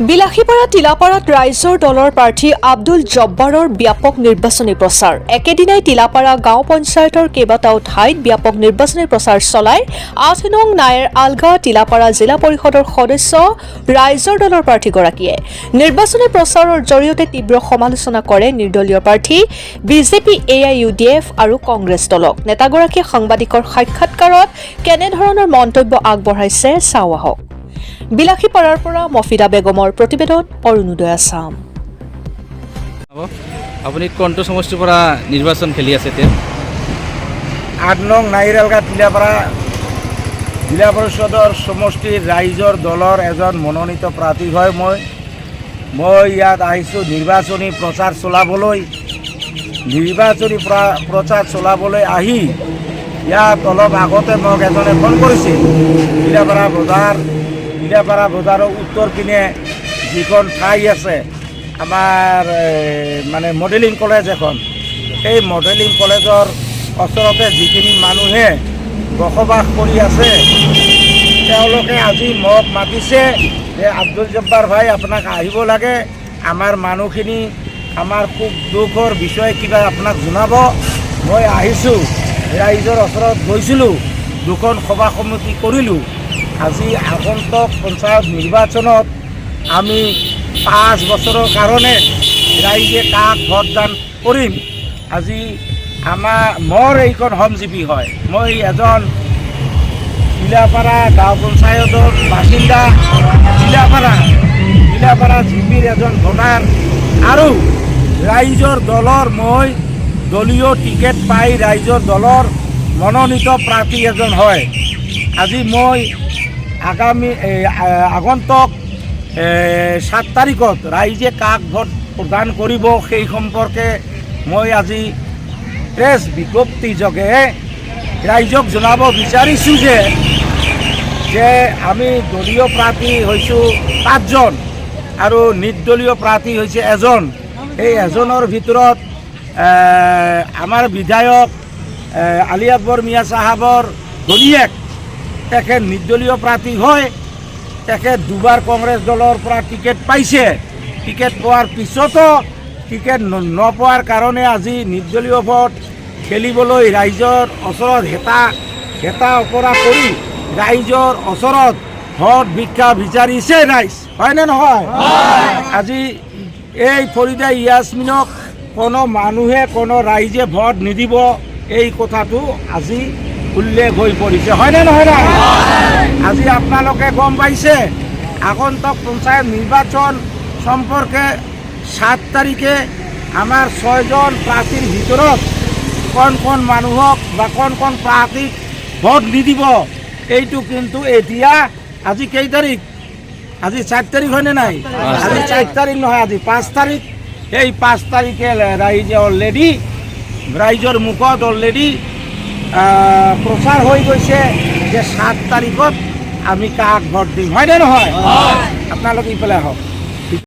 বিলাসীপাৰা টিলাপাৰাত ৰাইজৰ দলৰ প্ৰাৰ্থী আব্দুল জব্বাৰৰ ব্যাপক নিৰ্বাচনী প্ৰচাৰ। একেদিনাই টিলাপাৰা গাঁও পঞ্চায়তৰ কেইবাটাও ঠাইত ব্যাপক নিৰ্বাচনী প্ৰচাৰ চলাই ৮ নং নায়েৰ আলগা টিলাপাৰা জিলা পৰিষদৰ সদস্য ৰাইজৰ দলৰ প্ৰাৰ্থীগৰাকীয়ে নিৰ্বাচনী প্ৰচাৰৰ জৰিয়তে তীব্ৰ সমালোচনা কৰে নিৰ্দলীয় প্ৰাৰ্থী বিজেপি, AIUDF আৰু কংগ্ৰেছ দলক। নেতাগৰাকীয়ে সাংবাদিকৰ সাক্ষাৎকাৰত কেনেধৰণৰ মন্তব্য আগবঢ়াইছে চাওঁ আহক। বিলাসীপাৰাৰ পৰা মফিদা বেগমৰ প্ৰতিবেদন, অৰুণোদয় আছাম। আপুনি কোনটো সমষ্টিৰ পৰা নিৰ্বাচন খেলি আছে এতিয়া? ৮ নং নাইৰালগা টিলাপাৰা জিলা পৰিষদৰ সমষ্টিৰ ৰাইজৰ দলৰ এজন মনোনীত প্ৰাৰ্থী হয় মই ইয়াত আহিছোঁ নিৰ্বাচনী প্ৰচাৰ চলাবলৈ। প্ৰচাৰ চলাবলৈ আহি ইয়াত অলপ আগতে মোক এজনে ফোন কৰিছিল। টিলাপাৰা বজাৰৰ উত্তৰ পিনে যিখন ঠাই আছে আমাৰ মানে মডেলিং কলেজ এখন, সেই মডেলিং কলেজৰ ওচৰতে যিখিনি মানুহে বসবাস কৰি আছে তেওঁলোকে আজি মোক মাতিছে যে আব্দুল জব্বাৰ ভাই আপোনাক আহিব লাগে, আমাৰ মানুহখিনি আমাৰ সুখ দুখৰ বিষয়ে কিবা আপোনাক জনাব। মই আহিছোঁ, ৰাইজৰ ওচৰত গৈছিলোঁ, দুখন সভা সমিতি কৰিলোঁ। আজি আগন্তুক পঞ্চায়ত নিৰ্বাচনত আমি 5 বছৰৰ কাৰণে ৰাইজে কাক ভোটদান কৰিম। আজি মোৰ এইখন হোমজীৱী হয়। মই এজন টিলাপাৰা গাঁও পঞ্চায়তৰ বাসিন্দা, টিলাপাৰা জিপিৰ এজন ভোটাৰ আৰু ৰাইজৰ দলৰ মই দলীয় টিকেট পাই ৰাইজৰ দলৰ মনোনীত প্ৰাৰ্থী এজন হয়। আজি মই আগন্তুক 7 তাৰিখত ৰাইজে কাক ভোট প্ৰদান কৰিব সেই সম্পৰ্কে মই আজি প্ৰেছ বিজ্ঞপ্তি যোগে ৰাইজক জনাব বিচাৰিছোঁ যে আমি দলীয় প্ৰাৰ্থী হৈছোঁ 5 জন আৰু নিৰ্দলীয় প্ৰাৰ্থী হৈছে এজন। এই এজনৰ ভিতৰত আমাৰ বিধায়ক আলী আকবৰ মিয়া চাহাবৰ ঘনীয়েক, তেখেত নিৰ্দলীয় প্ৰাৰ্থী হয়। তেখেত দুবাৰ কংগ্ৰেছ দলৰ পৰা টিকেট পাইছে। টিকেট পোৱাৰ পিছতো টিকেট নোপোৱাৰ কাৰণে আজি নিৰ্দলীয় ভোট খেলিবলৈ ৰাইজৰ ওচৰত হেতা অপৰা কৰি ৰাইজৰ ওচৰত ভোট ভিক্ষা বিচাৰিছে ৰাইজ, হয়নে নহয়? আজি এই ফৰিদা ইয়াছমিনক কোনো মানুহে কোনো ৰাইজে ভোট নিদিব, এই কথাটো আজি উল্লেখ হৈ পৰিছে, হয়নে নহয়? আজি আপোনালোকে গম পাইছে আগন্তুক পঞ্চায়ত নিৰ্বাচন সম্পৰ্কে 7 তাৰিখে আমাৰ 6 জন প্ৰাৰ্থীৰ ভিতৰত কোন মানুহক বা কোন প্ৰাৰ্থীক ভোট নিদিব এইটো কিন্তু এতিয়া আজি কেই তাৰিখ? আজি 4 তাৰিখ হয়নে নাই? আজি 4 তাৰিখ নহয়, আজি 5 তাৰিখ। এই 5 তাৰিখে ৰাইজৰ মুখত অলৰেডি প্ৰচাৰ হৈ গৈছে যে 7 তাৰিখত আমি কাক ভোট দিম, হয়নে নহয়? আপোনালোকে ইফালে আহক।